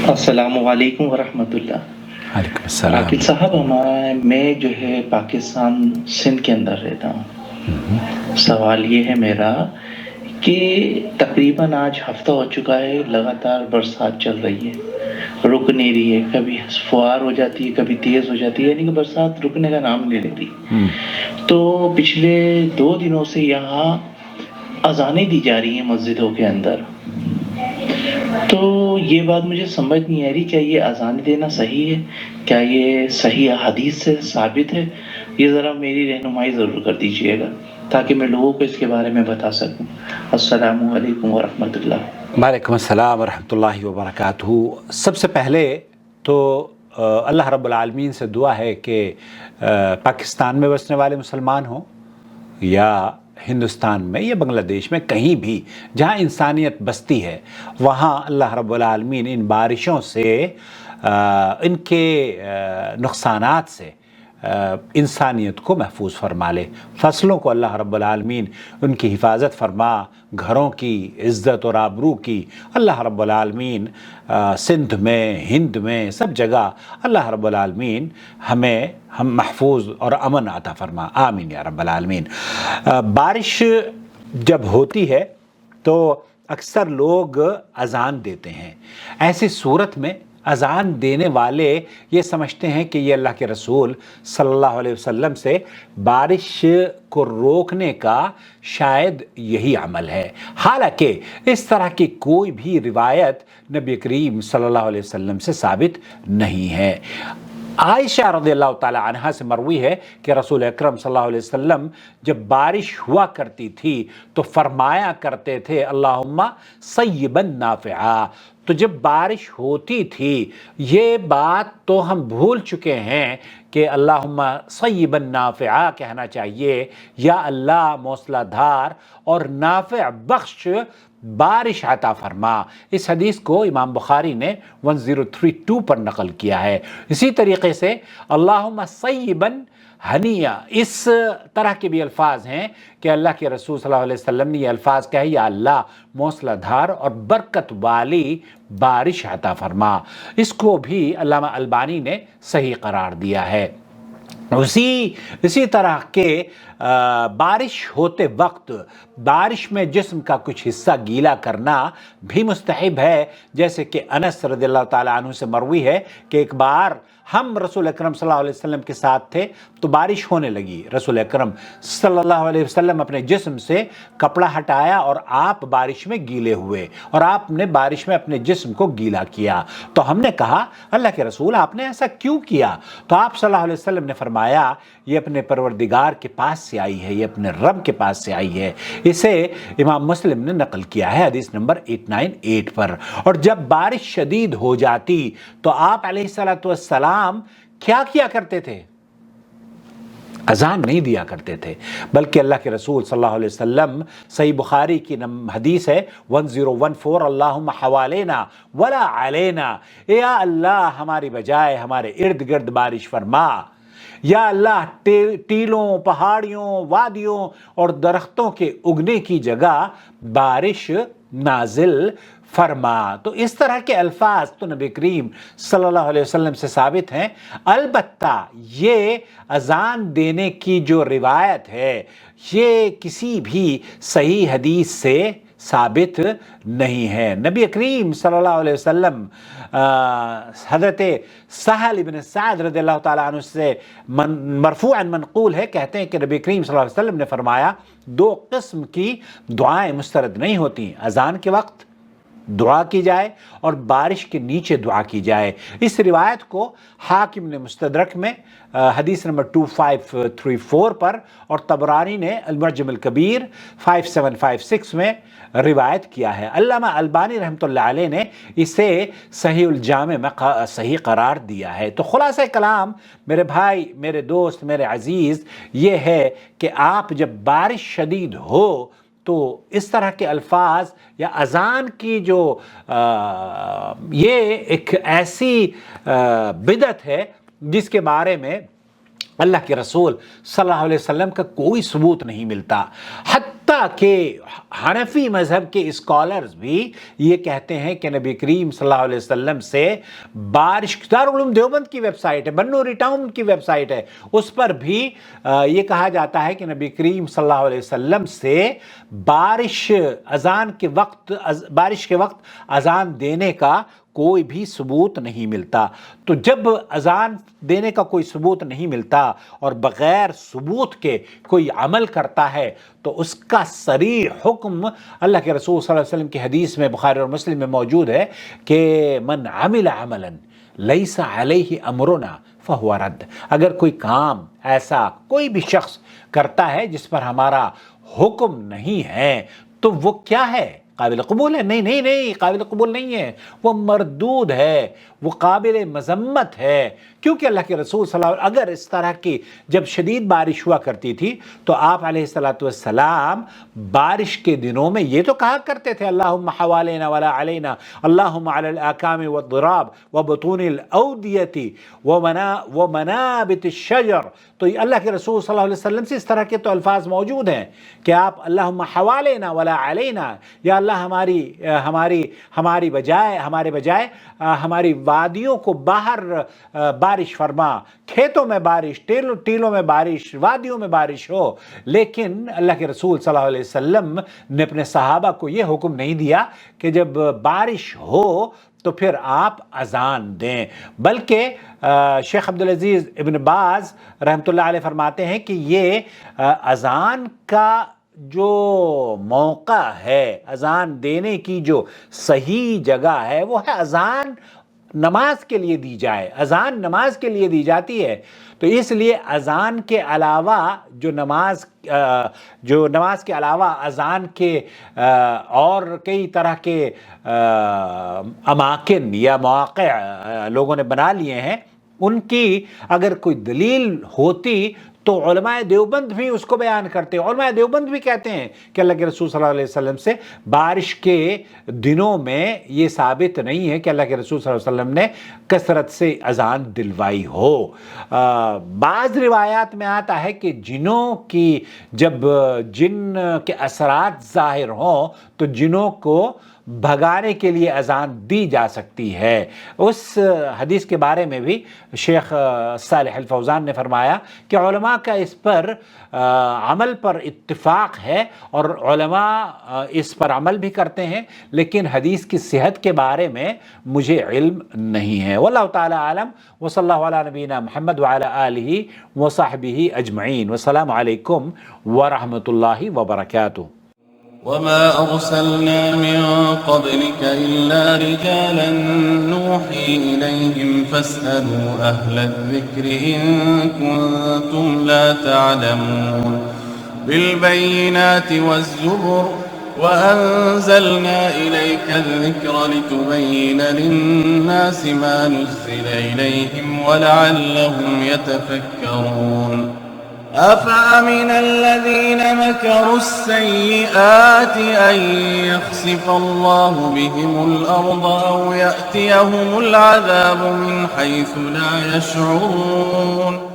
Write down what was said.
السلام علیکم ورحمۃ اللہ۔ وعلیکم السلام۔ عاقل صاحب، میں جو ہے پاکستان سندھ کے اندر رہتا ہوں۔ سوال یہ ہے میرا کہ تقریباً آج ہفتہ ہو چکا ہے، لگاتار برسات چل رہی ہے، رک نہیں رہی ہے، کبھی فوار ہو جاتی ہے، کبھی تیز ہو جاتی ہے، یعنی کہ برسات رکنے کا نام نہیں لیتی۔ تو پچھلے 2 دنوں سے یہاں اذانیں دی جا رہی ہیں مسجدوں کے اندر۔ تو یہ بات مجھے سمجھ نہیں آ رہی، کیا یہ اذان دینا صحیح ہے؟ کیا یہ صحیح حدیث سے ثابت ہے؟ یہ ذرا میری رہنمائی ضرور کر دیجئے گا تاکہ میں لوگوں کو اس کے بارے میں بتا سکوں۔ السلام علیکم ورحمۃ اللہ۔ وعلیکم السلام ورحمۃ اللہ وبرکاتہ۔ سب سے پہلے تو اللہ رب العالمین سے دعا ہے کہ پاکستان میں بسنے والے مسلمان ہوں یا ہندوستان میں یا بنگلہ دیش میں، کہیں بھی جہاں انسانیت بستی ہے، وہاں اللہ رب العالمین ان بارشوں سے، ان کے نقصانات سے انسانیت کو محفوظ فرما لے۔ فصلوں کو اللہ رب العالمین ان کی حفاظت فرما، گھروں کی عزت اور آبرو کی اللہ رب العالمین سندھ میں، ہند میں، سب جگہ اللہ رب العالمین ہم محفوظ اور امن عطا فرما، آمین یا رب العالمین۔ بارش جب ہوتی ہے تو اکثر لوگ اذان دیتے ہیں۔ ایسی صورت میں اذان دینے والے یہ سمجھتے ہیں کہ یہ اللہ کے رسول صلی اللہ علیہ وسلم سے بارش کو روکنے کا شاید یہی عمل ہے، حالانکہ اس طرح کی کوئی بھی روایت نبی کریم صلی اللہ علیہ وسلم سے ثابت نہیں ہے۔ عائشہ رضی اللہ تعالی عنہا سے مروی ہے کہ رسول اکرم صلی اللہ علیہ وسلم جب بارش ہوا کرتی تھی تو فرمایا کرتے تھے اللہم صیبا نافعا۔ تو جب بارش ہوتی تھی، یہ بات تو ہم بھول چکے ہیں کہ اللہم صیبا نافعا کہنا چاہیے، یا اللہ موصلہ دھار اور نافع بخش بارش عطا فرما۔ اس حدیث کو امام بخاری نے 1032 پر نقل کیا ہے۔ اسی طریقے سے اللہم صیبا ہنیا، اس طرح کے بھی الفاظ ہیں کہ اللہ کے رسول صلی اللہ علیہ وسلم نے یہ الفاظ کہے، یا اللہ موصلہ دھار اور برکت والی بارش عطا فرما۔ اس کو بھی علامہ البانی نے صحیح قرار دیا ہے۔ اسی طرح کے بارش ہوتے وقت بارش میں جسم کا کچھ حصہ گیلا کرنا بھی مستحب ہے، جیسے کہ انس رضی اللہ تعالیٰ عنہ سے مروی ہے کہ ایک بار ہم رسول اکرم صلی اللہ علیہ وسلم کے ساتھ تھے تو بارش ہونے لگی۔ رسول اکرم صلی اللہ علیہ وسلم اپنے جسم سے کپڑا ہٹایا اور آپ بارش میں گیلے ہوئے، اور آپ نے بارش میں اپنے جسم کو گیلا کیا۔ تو ہم نے کہا اللہ کے رسول آپ نے ایسا کیوں کیا؟ تو آپ صلی اللہ علیہ وسلم نے فرمایا یہ اپنے پروردگار کے پاس سے آئی ہے، یہ اپنے رب کے پاس سے آئی ہے۔ اسے امام مسلم نے نقل کیا ہے حدیث نمبر 898 پر۔ اور جب بارش شدید ہو جاتی تو آپ علیہ السلام کیا کیا کرتے تھے؟ اذان نہیں دیا کرتے تھے، بلکہ اللہ کے رسول صلی اللہ علیہ وسلم، صحیح بخاری کی حدیث ہے 1014، اللہم حوالینا ولا علینا، یا اللہ ہماری بجائے ہمارے ارد گرد بارش فرما، یا اللہ ٹیلوں، پہاڑیوں، وادیوں اور درختوں کے اگنے کی جگہ بارش نازل فرما۔ تو اس طرح کے الفاظ تو نبی کریم صلی اللہ علیہ وسلم سے ثابت ہیں، البتہ یہ اذان دینے کی جو روایت ہے یہ کسی بھی صحیح حدیث سے ثابت نہیں ہے۔ نبی کریم صلی اللہ علیہ وسلم حضرت سہل بن سعد رضی اللہ تعالیٰ عنہ سے مرفوعا منقول ہے، کہتے ہیں کہ نبی کریم صلی اللہ علیہ وسلم نے فرمایا 2 قسم کی دعائیں مسترد نہیں ہوتی، اذان کے وقت دعا کی جائے اور بارش کے نیچے دعا کی جائے۔ اس روایت کو حاکم نے مستدرک میں حدیث نمبر 2534 پر، اور طبرانی نے المعجم الکبیر 5756 میں روایت کیا ہے۔ علامہ البانی رحمۃ اللہ علیہ نے اسے صحیح الجامع میں صحیح قرار دیا ہے۔ تو خلاصہ کلام میرے بھائی، میرے دوست، میرے عزیز، یہ ہے کہ آپ جب بارش شدید ہو تو اس طرح کے الفاظ یا اذان کی جو یہ ایک ایسی بدعت ہے جس کے بارے میں اللہ کے رسول صلی اللہ علیہ وسلم کا کوئی ثبوت نہیں ملتا، حتیٰ حتیٰ کہ حنفی مذہب کے اسکالرز بھی یہ کہتے ہیں کہ نبی کریم صلی اللہ علیہ وسلم سے بارش، دارالعلوم دیوبند کی ویب سائٹ ہے، بنوری ٹاؤن کی ویب سائٹ ہے، اس پر بھی یہ کہا جاتا ہے کہ نبی کریم صلی اللہ علیہ وسلم سے بارش کے وقت اذان دینے کا کوئی بھی ثبوت نہیں ملتا۔ تو جب اذان دینے کا کوئی ثبوت نہیں ملتا اور بغیر ثبوت کے کوئی عمل کرتا ہے تو اس کا صریح حکم اللہ کے رسول صلی اللہ علیہ وسلم کی حدیث میں بخاری اور مسلم میں موجود ہے کہ من عمل عملا لیس علیہ امرنا فہو رد۔ اگر کوئی کام ایسا کوئی بھی شخص کرتا ہے جس پر ہمارا حکم نہیں ہے تو وہ کیا ہے؟ قابل قبول ہے؟ نہیں، قابل قبول نہیں ہے، وہ مردود ہے، وہ قابل مذمت ہے، کیونکہ اللہ کے رسول صلی اللہ علیہ وسلم اگر اس طرح کی جب شدید بارش ہوا کرتی تھی تو آپ علیہ السلام بارش کے دنوں میں یہ تو کہا کرتے تھے اللہم حوالینہ ولا علینا، اللہم علی الاکام والضراب وبطون الاودیۃ ومنابت الشجر۔ تو اللہ کے رسول صلی اللہ علیہ وسلم سے اس طرح کے تو الفاظ موجود ہیں کہ آپ اللہم حوالینہ ولا علینا، یا اللہ ہمارے بجائے ہماری وادیوں کو باہر بارش فرما، کھیتوں میں بارش، ٹیلوں میں بارش، وادیوں میں بارش ہو۔ لیکن اللہ کے رسول صلی اللہ علیہ وسلم نے اپنے صحابہ کو یہ حکم نہیں دیا کہ جب بارش ہو تو پھر آپ اذان دیں، بلکہ شیخ عبدالعزیز ابن باز رحمۃ اللہ علیہ فرماتے ہیں کہ یہ اذان کا جو موقع ہے، اذان دینے کی جو صحیح جگہ ہے وہ ہے اذان نماز کے لیے دی جائے، اذان نماز کے لیے دی جاتی ہے۔ تو اس لیے اذان کے علاوہ جو نماز کے علاوہ اذان کے اور کئی طرح کے اماکن یا مواقع لوگوں نے بنا لیے ہیں، ان کی اگر کوئی دلیل ہوتی تو علماء دیوبند بھی اس کو بیان کرتے ہیں۔ علماء دیوبند بھی کہتے ہیں کہ اللہ کے رسول صلی اللہ علیہ وسلم سے بارش کے دنوں میں یہ ثابت نہیں ہے کہ اللہ کے رسول صلی اللہ علیہ وسلم نے کثرت سے اذان دلوائی ہو۔ بعض روایات میں آتا ہے کہ جب جن کے اثرات ظاہر ہوں تو جنوں کو بھگانے کے لیے اذان دی جا سکتی ہے۔ اس حدیث کے بارے میں بھی شیخ صالح الفوزان نے فرمایا کہ علماء کا اس پر عمل پر اتفاق ہے اور علماء اس پر عمل بھی کرتے ہیں، لیکن حدیث کی صحت کے بارے میں مجھے علم نہیں ہے۔ واللہ تعالی عالم، وصلی اللہ علی نبینا محمد وعلی آلہ وصحبہ اجمعین، والسلام علیکم ورحمۃ اللہ وبرکاتہ۔ وما أرسلنا من قبلك إلا رجالا نوحي إليهم فاسألوا أهل الذكر إن كنتم لا تعلمون بالبينات والزبر وأنزلنا إليك الذكر لتبين للناس ما نزل إليهم ولعلهم يتفكرون أفأمن الذين مكروا السيئات أن يخسف الله بهم الأرض أو يأتيهم العذاب من حيث لا يشعرون